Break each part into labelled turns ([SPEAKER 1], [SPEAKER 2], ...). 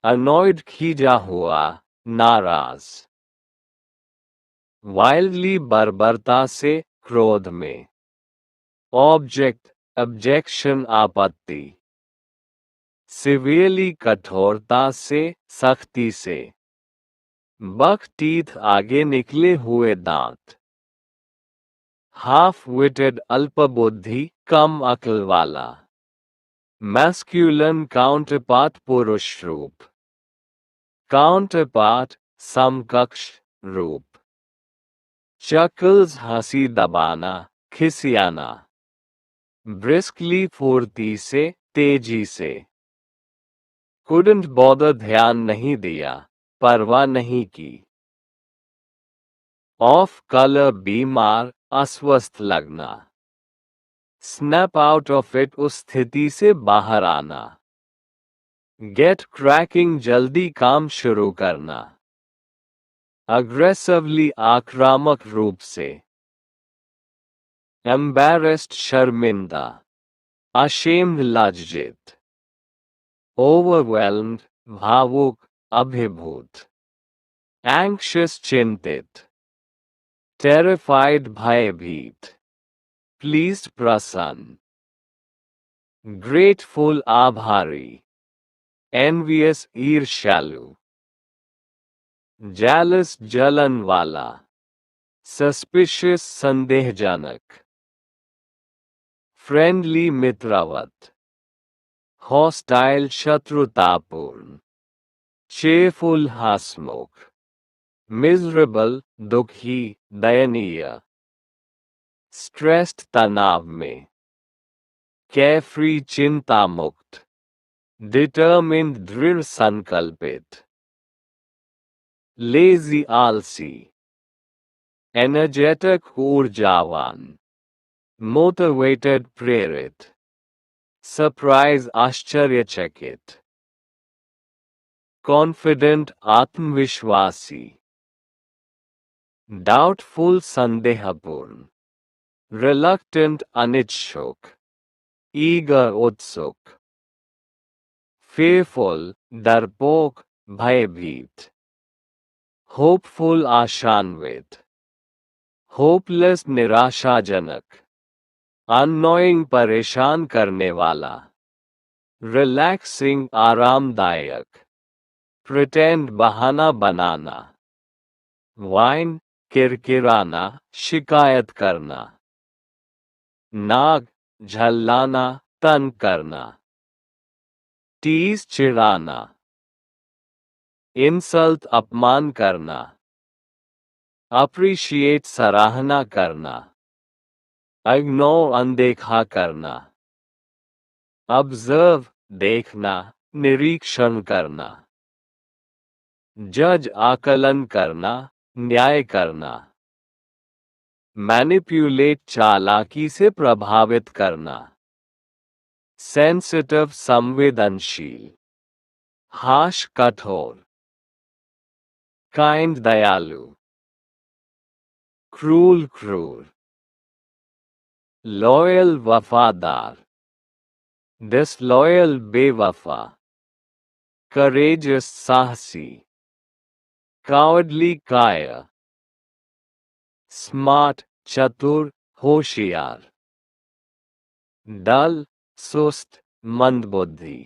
[SPEAKER 1] Annoyed खींचा हुआ, नाराज। वाइल्डली बर्बरता से, क्रोध में। ऑब्जेक्ट, ऑब्जेक्शन आपत्ति। सिवियरली कठोरता से, सख्ती से। बक टीथ आगे निकले हुए दांत। हाफ विटेड अल्पबुद्धि, कम अक्ल वाला। मैस्क्यूलन काउंटरपार्ट पुरुष रूप। काउंटरपार्ट समकक्ष रूप। चकल्स हंसी दबाना, खिसियाना। ब्रिस्कली फुर्ती से, तेजी से। कुडंट बॉदर ध्यान नहीं दिया, परवाह नहीं की। ऑफ कलर बीमार, अस्वस्थ लगना। स्नैप आउट ऑफ इट उस स्थिति से बाहर आना। गेट क्रैकिंग जल्दी काम शुरू करना। अग्रेसिवली आक्रामक रूप से। एम्बैरेस्ड शर्मिंदा। अशेम्ड लज्जित। ओवरवेल्म्ड भावुक, अभिभूत। एंग्शियस चिंतित। टेरिफाइड भयभीत। प्लीज्ड प्रसन्न। ग्रेटफुल आभारी। एनवियस ईर्ष्यालु। जेलस जलन वाला। सस्पिशियस संदेहजनक। फ्रेंडली मित्रवत। हॉस्टाइल शत्रुतापूर्ण। चेयरफुल हंसमुख। मिजरेबल दुखी, दयनीय। स्ट्रेस्ड तनाव में। केयरफ्री चिंता मुक्त। डिटर्मिन्ड दृढ़ संकल्पित। लेजी आलसी। एनर्जेटिक ऊर्जावान। मोटिवेटेड प्रेरित। सरप्राइज आश्चर्यचकित। कॉन्फिडेंट आत्मविश्वासी। डाउटफुल संदेहपूर्ण। रिलक्टेंट अनिच्छुक। ईगर उत्सुक। फेयरफुल डरपोक, भयभीत। होपफुल आशान्वित। होपलेस निराशाजनक। अननोइंग परेशान करने वाला। रिलैक्सिंग आरामदायक। प्रिटेंड बहाना बनाना। वाइन किरकिराना, शिकायत करना। नाग झल्लाना, तंग करना। टीज चिढ़ाना। इंसल्ट अपमान करना। अप्रिशिएट सराहना करना। इग्नोर अनदेखा करना। ऑब्जर्व देखना, निरीक्षण करना। जज आकलन करना, न्याय करना। मैनिपुलेट चालाकी से प्रभावित करना। सेंसिटिव संवेदनशील। हाश कठोर। काइंड दयालु। क्रूल क्रूर। लॉयल वफादार। डिसलॉयल बेवफा। करेजियस साहसी। कावर्डली कायर। स्मार्ट चतुर, होशियार। डल सुस्त, मंदबुद्धि।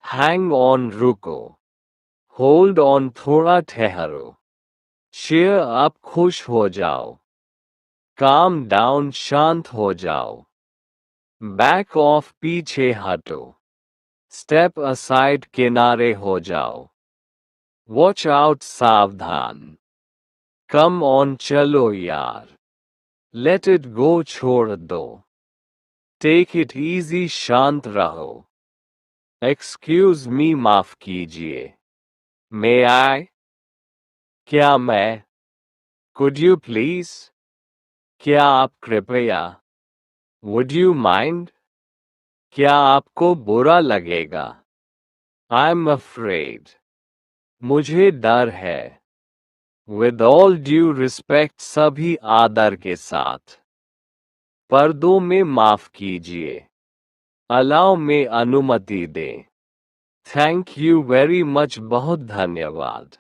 [SPEAKER 1] हैंग ऑन रुको। होल्ड ऑन थोड़ा ठहरो। चीयर अप खुश हो जाओ। काम डाउन शांत हो जाओ। बैक ऑफ पीछे हटो। स्टेप असाइड किनारे हो जाओ। वॉच आउट सावधान। कम ऑन चलो यार। लेट इट गो छोड़ दो। टेक इट इजी शांत रहो। एक्सक्यूज मी माफ कीजिए। मे आई? क्या मैं? Could you please? क्या आप कृपया? Would you mind? क्या आपको बुरा लगेगा? I am afraid. मुझे डर है। विद ऑल ड्यू रिस्पेक्ट, सभी आदर के साथ। पर्दों में माफ कीजिए। अलाउ में अनुमति दें। थैंक यू वेरी मच, बहुत धन्यवाद।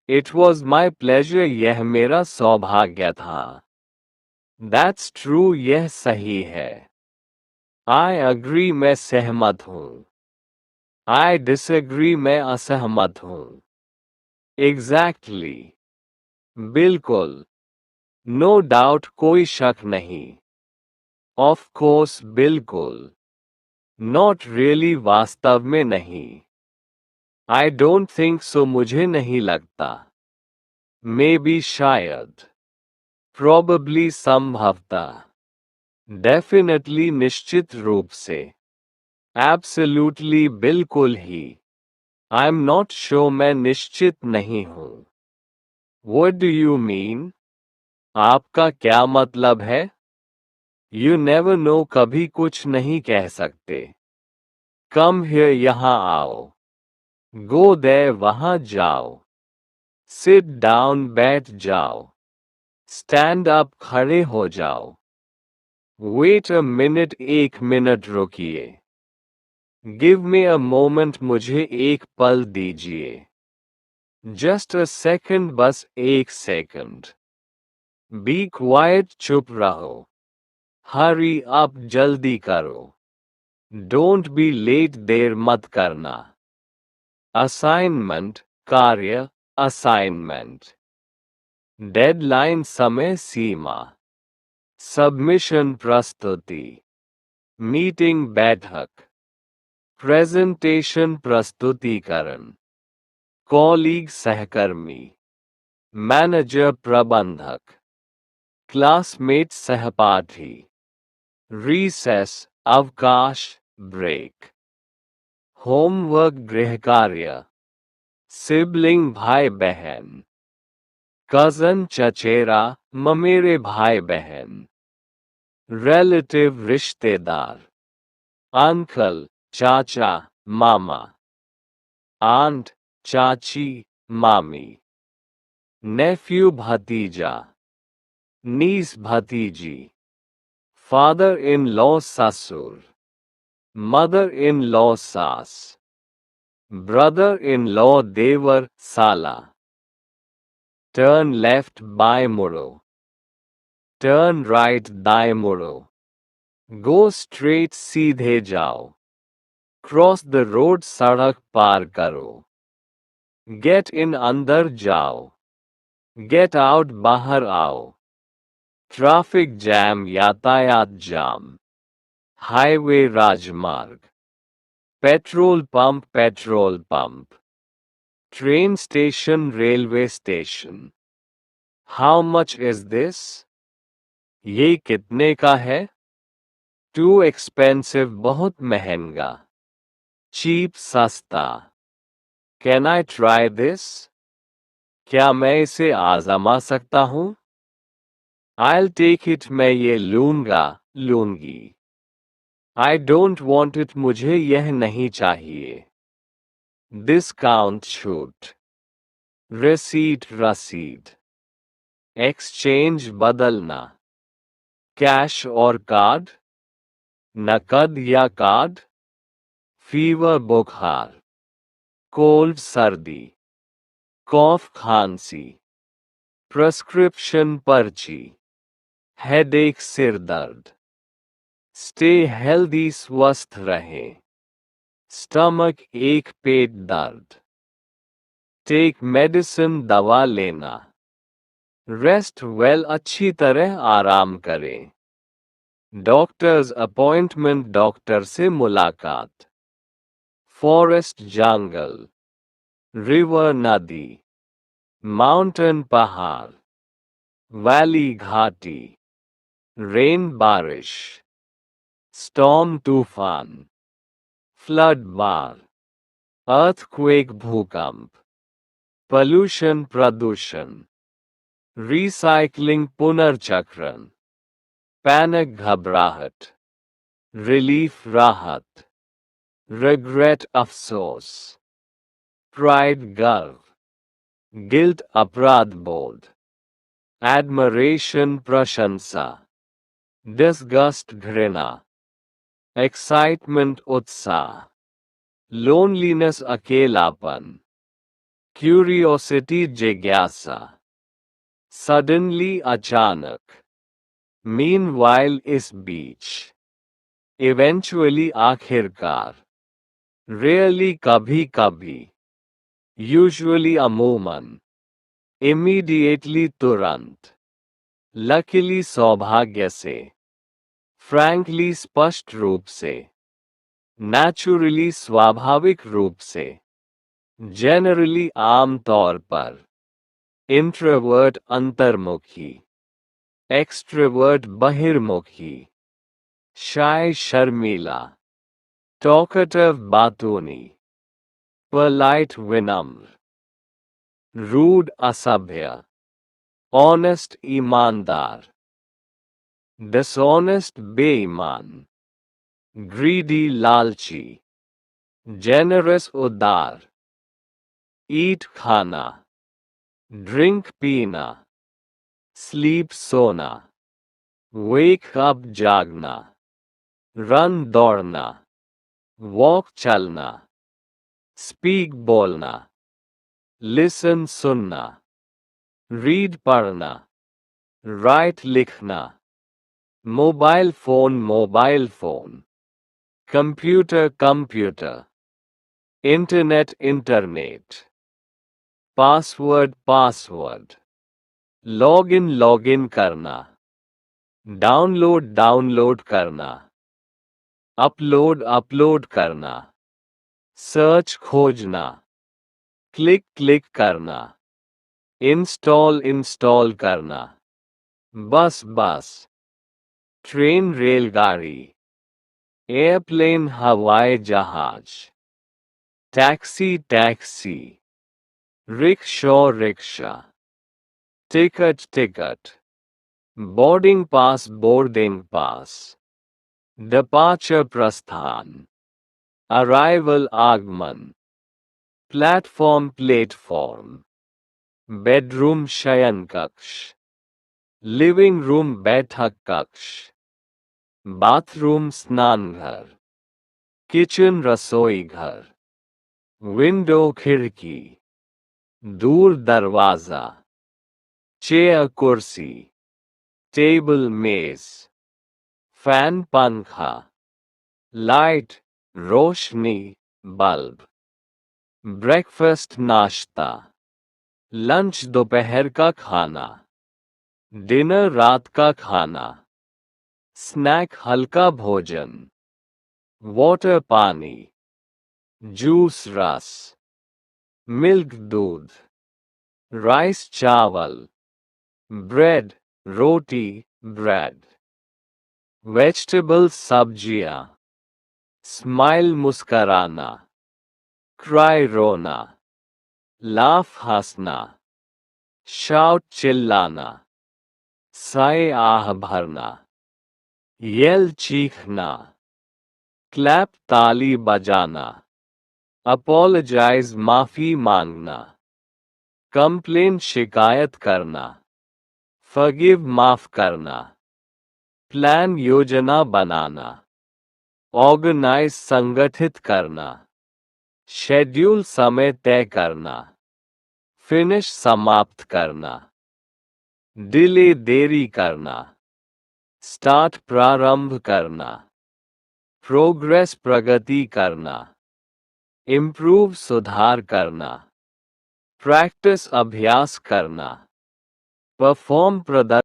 [SPEAKER 1] इट वॉज माई प्लेजर, यह मेरा सौभाग्य था। दैट्स ट्रू, यह सही है। आई अग्री, मैं सहमत हूँ। आई डिसएग्री, मैं असहमत हूँ। एग्जैक्टली। बिल्कुल। नो डाउट, कोई शक नहीं। ऑफ कोर्स, बिल्कुल। नॉट रियली, वास्तव में नहीं। आई डोंट थिंक सो, मुझे नहीं लगता। मे बी, शायद। प्रोबेबली, संभवतः। डेफिनेटली, निश्चित रूप से। एब्सोल्युटली, बिल्कुल ही। आई एम नॉट श्योर, मैं निश्चित नहीं हूँ। What do you mean? आपका क्या मतलब है? यू नेवर नो, कभी कुछ नहीं कह सकते। कम हियर, यहाँ आओ। गो देयर, वहाँ जाओ। सिट डाउन, बैठ जाओ। स्टैंड अप, खड़े हो जाओ। वेट अ मिनट, एक मिनट रुकिए। गिव मी अ मोमेंट, मुझे एक पल दीजिए। जस्ट अ सेकंड, बस एक सेकंड। बी क्वाइट, चुप रहो। हरी अप, जल्दी करो। डोंट बी लेट, देर मत करना। असाइनमेंट, कार्य। असाइनमेंट। डेडलाइन, समय सीमा। सबमिशन, प्रस्तुति। मीटिंग, बैठक। प्रेजेंटेशन, प्रस्तुतिकरण। कॉलीग, सहकर्मी। मैनेजर, प्रबंधक। क्लासमेट, सहपाठी। रिसेस, अवकाश, ब्रेक। होमवर्क, गृह कार्य। सिबलिंग, भाई बहन। कजन, चचेरा, ममेरे भाई बहन। रिलेटिव, रिश्तेदार। अंकल, चाचा, मामा। आंट, चाची, मामी। नेफ्यू, भतीजा। नीस, भतीजी। फादर इन लॉ, ससुर। मदर इन लॉ, सास। ब्रदर इन लॉ, देवर, साला। टर्न लेफ्ट, बाएं मुड़ो। टर्न राइट, दाएं मुड़ो। गो स्ट्रेट, सीधे जाओ। क्रॉस द रोड, सड़क पार करो। गेट इन, अंदर जाओ। गेट आउट, बाहर आओ। ट्रैफिक जैम, यातायात जाम। हाईवे, राजमार्ग। Petrol pump, petrol pump. Train station, railway station. How much is this? ये कितने का है? टू एक्सपेंसिव, बहुत महंगा। चीप, सस्ता। Can I try this? क्या मैं इसे आजमा सकता हूँ? I'll टेक इट, मैं ये लूंगा, लूंगी। आई डोंट वॉन्ट इट, मुझे यह नहीं चाहिए। डिस्काउंट, छूट। रिसीट, रसीद। एक्सचेंज, बदलना। कैश और कार्ड। नकद या कार्ड। फीवर, बुखार। कोल्ड, सर्दी। कॉफ, खांसी। प्रिस्क्रिप्शन, पर्ची। हेडेक, सिर दर्द। स्टे हेल्दी, स्वस्थ रहें। स्टमक, एक पेट दर्द। टेक मेडिसिन, दवा लेना। रेस्ट वेल, अच्छी तरह आराम करें। डॉक्टर्स अपॉइंटमेंट, डॉक्टर से मुलाकात। फॉरेस्ट, जंगल। रिवर, नदी। माउंटेन, पहाड़। वैली, घाटी। रेन, बारिश। स्टॉर्म, तूफान। फ्लड, बाढ़। अर्थक्वेक, भूकंप। पोल्यूशन, प्रदूषण। रिसाइकलिंग, पुनर्चक्रण। पैनिक, घबराहट। रिलीफ, राहत। रिग्रेट, अफसोस। प्राइड, गर्व। गिल्ट, अपराध बोध। एडमरेशन, प्रशंसा। डिस्गस्ट, घृणा। एक्साइटमेंट, उत्साह। लोनलीनेस अकेलापन, क्यूरियोसिटी जिज्ञासा, सडनली अचानक, मीनवाइल इस बीच, इवेंचुअली आखिरकार, रेयरली कभी कभी, यूजुअली अमूमन, इमीडिएटली तुरंत, लकीली सौभाग्य से, फ्रैंकली स्पष्ट रूप से, नेचुरली स्वाभाविक रूप से, जेनरली आम तौर पर, इंट्रोवर्ट अंतर्मुखी, एक्सट्रोवर्ट बहिर्मुखी, शाय शर्मीला, टॉकेटिव बातूनी, पोलाइट विनम्र, रूड असभ्य, ऑनेस्ट ईमानदार, डिसऑनेस्ट बेईमान, ग्रीडी लालची, जेनरस उदार, ईट खाना, ड्रिंक पीना, स्लीप सोना, वेक अप जागना, रन दौड़ना, वॉक चलना, स्पीक बोलना, लिसन सुनना, रीड पढ़ना, राइट लिखना, mobile phone, computer, internet, password, login करना, डाउनलोड करना, अपलोड करना, सर्च खोजना, क्लिक करना, इंस्टॉल करना, बस, ट्रेन रेलगाड़ी, एयरप्लेन हवाई जहाज, taxi, rickshaw, ticket, boarding pass, departure प्रस्थान, अराइवल आगमन, प्लेटफॉर्म, बेडरूम शयन कक्ष, लिविंग रूम बैठक कक्ष, बाथरूम स्नानघर, किचन रसोई घर, विंडो खिड़की, दूर दरवाजा, चेयर कुर्सी, टेबल मेज, फैन पंखा, लाइट रोशनी, बल्ब, ब्रेकफास्ट नाश्ता, लंच दोपहर का खाना, डिनर रात का खाना, स्नैक हल्का भोजन, वाटर पानी, जूस रस, मिल्क दूध, राइस चावल, ब्रेड रोटी, ब्रेड, वेजिटेबल्स सब्जियां, स्माइल मुस्कराना, क्राई रोना, लाफ हंसना, शाउट चिल्लाना, साए आह भरना, येल चीखना, क्लैप ताली बजाना, अपोलोजाइज माफी मांगना, कंप्लेन शिकायत करना, फॉरगिव माफ करना, प्लान योजना बनाना, ऑर्गेनाइज संगठित करना, शेड्यूल समय तय करना, फिनिश समाप्त करना, डिले देरी करना, स्टार्ट प्रारंभ करना, प्रोग्रेस प्रगति करना, इम्प्रूव सुधार करना, प्रैक्टिस अभ्यास करना, परफॉर्म प्रदर्शन